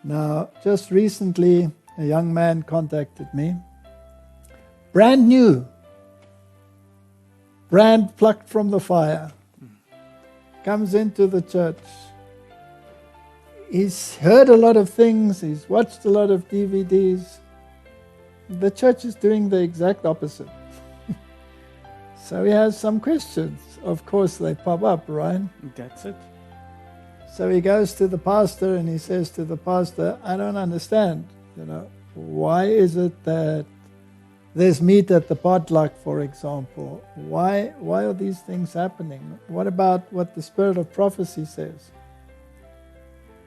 Now, just recently, a young man contacted me, brand new, brand plucked from the fire, comes into the church. He's heard a lot of things, he's watched a lot of DVDs. The church is doing the exact opposite. So he has some questions. Of course, they pop up, right? That's it. So he goes to the pastor and he says to the pastor, I don't understand, why is it that there's meat at the potluck, for example? Why are these things happening? What about what the spirit of prophecy says?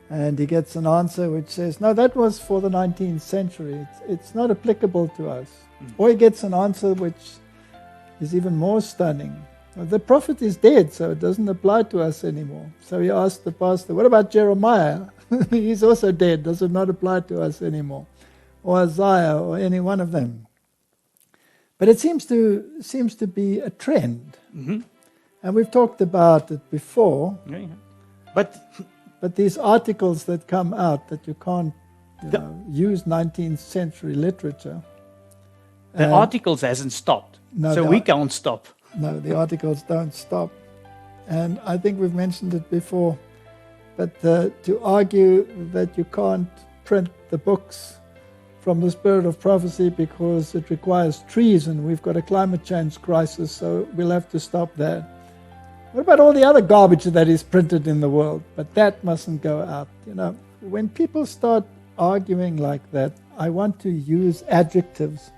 And he gets an answer which says, no, that was for the 19th century. It's not applicable to us. Or he gets an answer which is even more stunning. The prophet is dead, so it doesn't apply to us anymore. So he asked the pastor, what about Jeremiah? He's also dead. Does it not apply to us anymore? Or Isaiah, or any one of them? But it seems to be a trend. Mm-hmm. And we've talked about it before. Yeah. But these articles that come out that you can't use 19th century literature. The articles hasn't stopped. No, so we can't stop. No, the articles don't stop. And I think we've mentioned it before. But to argue that you can't print the books from the spirit of prophecy because it requires trees and we've got a climate change crisis, so we'll have to stop that. What about all the other garbage that is printed in the world? But that mustn't go out. When people start arguing like that, I want to use adjectives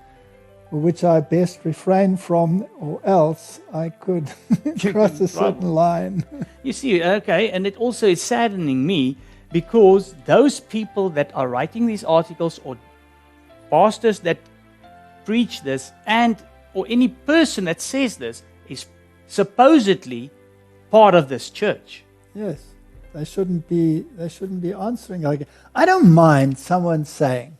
which I best refrain from, or else I could cross a certain line. You see, okay, and it also is saddening me because those people that are writing these articles or pastors that preach this or any person that says this is supposedly part of this church. Yes, they shouldn't be answering like it. I don't mind someone saying,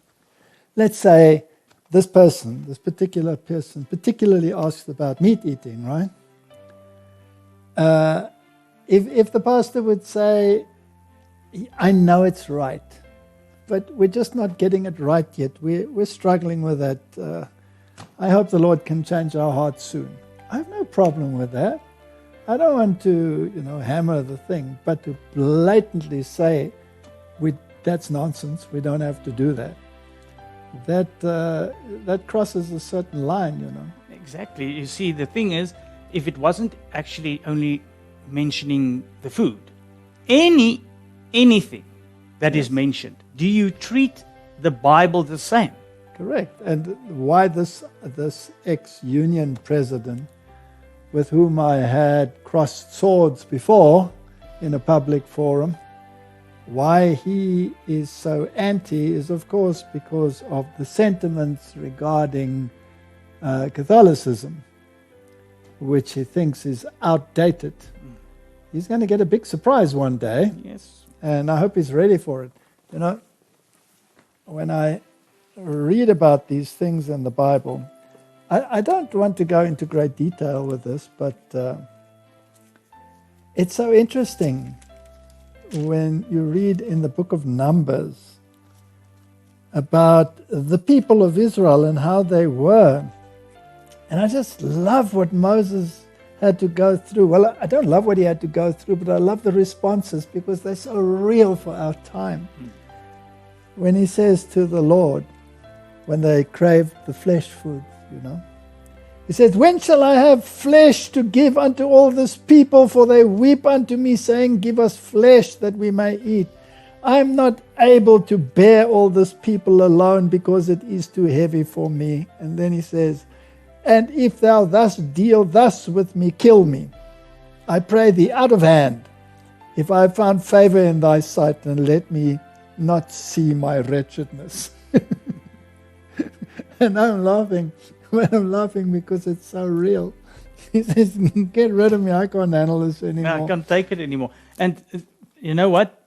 let's say this particular person particularly asks about meat eating, right? If the pastor would say, I know it's right, but we're just not getting it right yet. We're struggling with that. I hope the Lord can change our hearts soon. I have no problem with that. I don't want to, hammer the thing, but to blatantly say, that's nonsense. We don't have to do that. That crosses a certain line, Exactly. You see, the thing is, if it wasn't actually only mentioning the food, anything that is mentioned, do you treat the Bible the same? Correct. And why this ex-Union president, with whom I had crossed swords before in a public forum, why he is so anti is, of course, because of the sentiments regarding Catholicism, which he thinks is outdated. He's going to get a big surprise one day. Yes. And I hope he's ready for it. When I read about these things in the Bible, I don't want to go into great detail with this, but it's so interesting when you read in the book of Numbers about the people of Israel and how they were. And I just love what Moses had to go through. Well, I don't love what he had to go through, but I love the responses because they're so real for our time. When he says to the Lord, when they crave the flesh food, he says, when shall I have flesh to give unto all this people? For they weep unto me, saying, give us flesh that we may eat. I am not able to bear all this people alone, because it is too heavy for me. And then he says, and if thou thus deal thus with me, kill me. I pray thee out of hand, if I have found favor in thy sight, and let me not see my wretchedness. And I'm laughing. I'm laughing because it's so real. He says, get rid of me, I can't handle this anymore. No, I can't take it anymore. And you know what?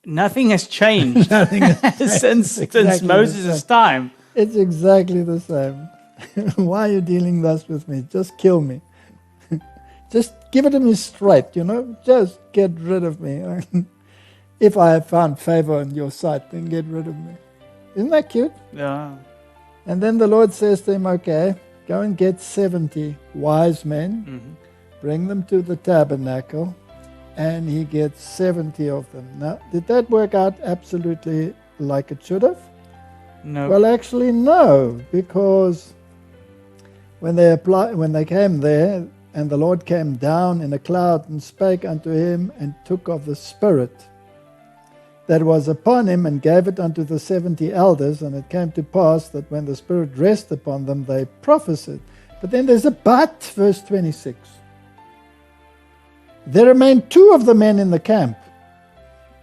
Nothing has changed since Moses' time. It's exactly the same. Why are you dealing thus with me? Just kill me. Just give it to me straight, Just get rid of me. if I have found favor in your sight, then get rid of me. Isn't that cute? Yeah. And then the Lord says to him, okay, go and get 70 wise men, bring them to the tabernacle, and he gets 70 of them. Now, did that work out absolutely like it should have? No. Well, actually, no, because when they came there, and the Lord came down in a cloud and spake unto him, and took of the Spirit that was upon him, and gave it unto the 70 elders, and it came to pass that when the Spirit rested upon them, they prophesied. But then there's a but, verse 26. There remained 2 of the men in the camp.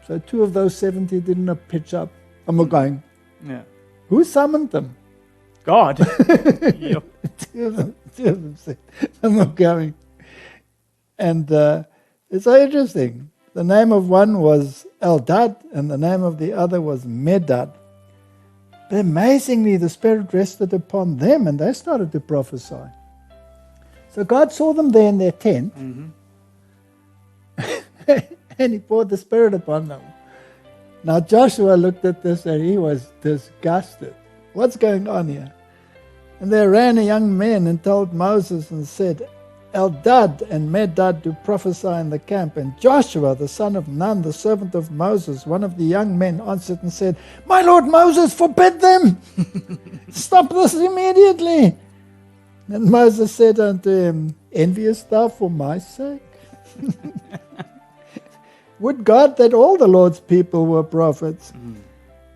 So 2 of those 70 didn't pitch up. And we're going, Yeah. who summoned them? God. Yep. Two of them said, I'm not going. And it's so interesting. The name of one was Eldad, and the name of the other was Medad. But amazingly, the Spirit rested upon them, and they started to prophesy. So God saw them there in their tent, and he poured the Spirit upon them. Now Joshua looked at this, and he was disgusted. What's going on here? And there ran a young man and told Moses and said, Eldad and Medad do prophesy in the camp. And Joshua, the son of Nun, the servant of Moses, one of the young men, answered and said, My Lord Moses, forbid them! Stop this immediately! And Moses said unto him, Enviest thou for my sake? Would God that all the Lord's people were prophets,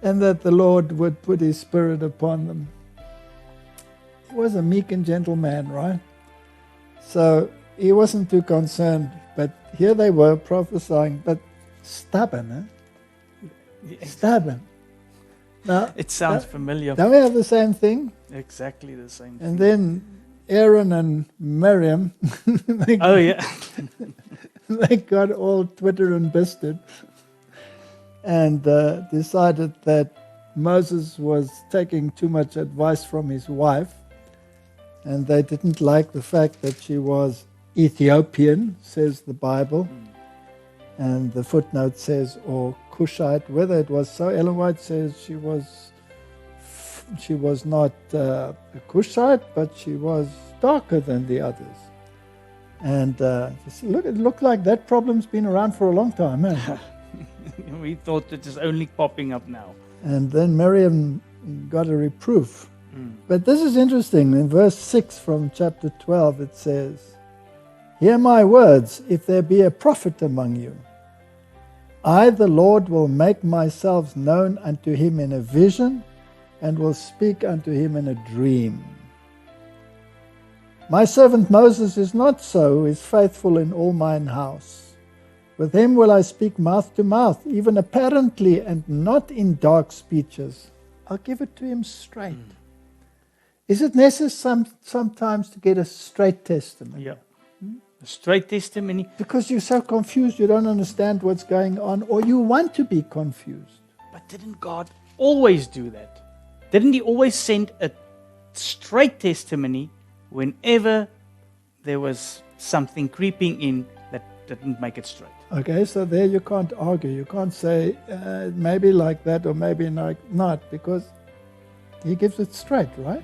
and that the Lord would put his Spirit upon them. He was a meek and gentle man, right? So he wasn't too concerned, but here they were prophesying, but stubborn, eh? Stubborn. Now, It sounds familiar. don't we have the same thing? Exactly the same And thing. then Aaron and Miriam, Oh, yeah. they got all Twitter and bisted and decided that Moses was taking too much advice from his wife, and they didn't like the fact that she was Ethiopian, says the Bible, and the footnote says, or Cushite. Whether it was so, Ellen White says she was not a Cushite, but she was darker than the others. And it looked like that problem's been around for a long time. Eh? We thought it is only popping up now. And then Miriam got a reproof. But this is interesting. In verse 6 from chapter 12 it says, Hear my words, if there be a prophet among you. I, the Lord, will make myself known unto him in a vision, and will speak unto him in a dream. My servant Moses is not so, who is faithful in all mine house. With him will I speak mouth to mouth, even apparently, and not in dark speeches. I'll give it to him straight. Is it necessary sometimes to get a straight testimony? Yeah. A straight testimony. Because you're so confused, you don't understand what's going on, or you want to be confused. But didn't God always do that? Didn't he always send a straight testimony whenever there was something creeping in that didn't make it straight? Okay, so there you can't argue. You can't say maybe like that or maybe not, because he gives it straight, right?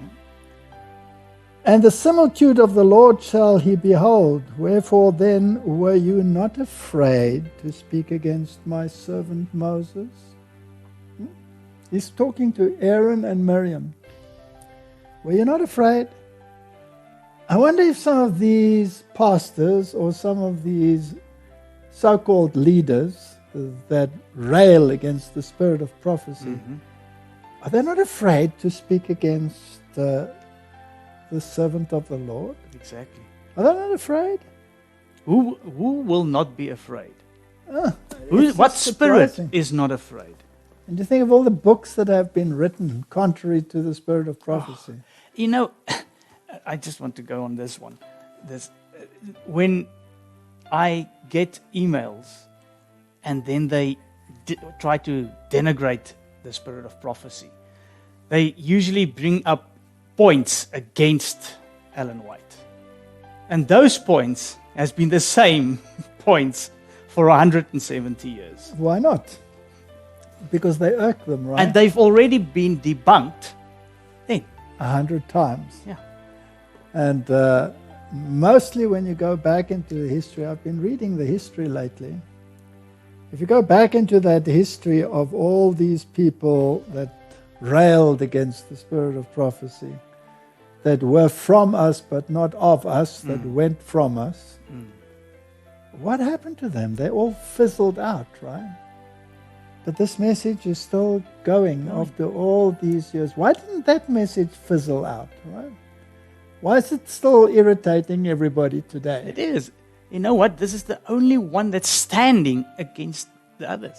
And the similitude of the Lord shall he behold. Wherefore then were you not afraid to speak against my servant Moses? He's talking to Aaron and Miriam. Were you not afraid? I wonder if some of these pastors or some of these so-called leaders that rail against the spirit of prophecy, are they not afraid to speak against the servant of the Lord? Exactly. Are they not afraid? Who will not be afraid? It's What just spirit surprising. is not afraid? And you think of all the books that have been written contrary to the spirit of prophecy. You know, I just want to go on this one. When I get emails and then they try to denigrate the spirit of prophecy, they usually bring up points against Ellen White. And those points has been the same points for 170 years. Why not? because they irk them, right? And they've already been debunked then. 100 times. Yeah. And mostly when you go back into the history, I've been reading the history lately. If you go back into that history of all these people that railed against the spirit of prophecy, that were from us but not of us, that went from us, what happened to them? They all fizzled out, right? But this message is still going after all these years. Why didn't that message fizzle out, right? Why is it still irritating everybody today? It is. You know what? This is the only one that's standing against the others.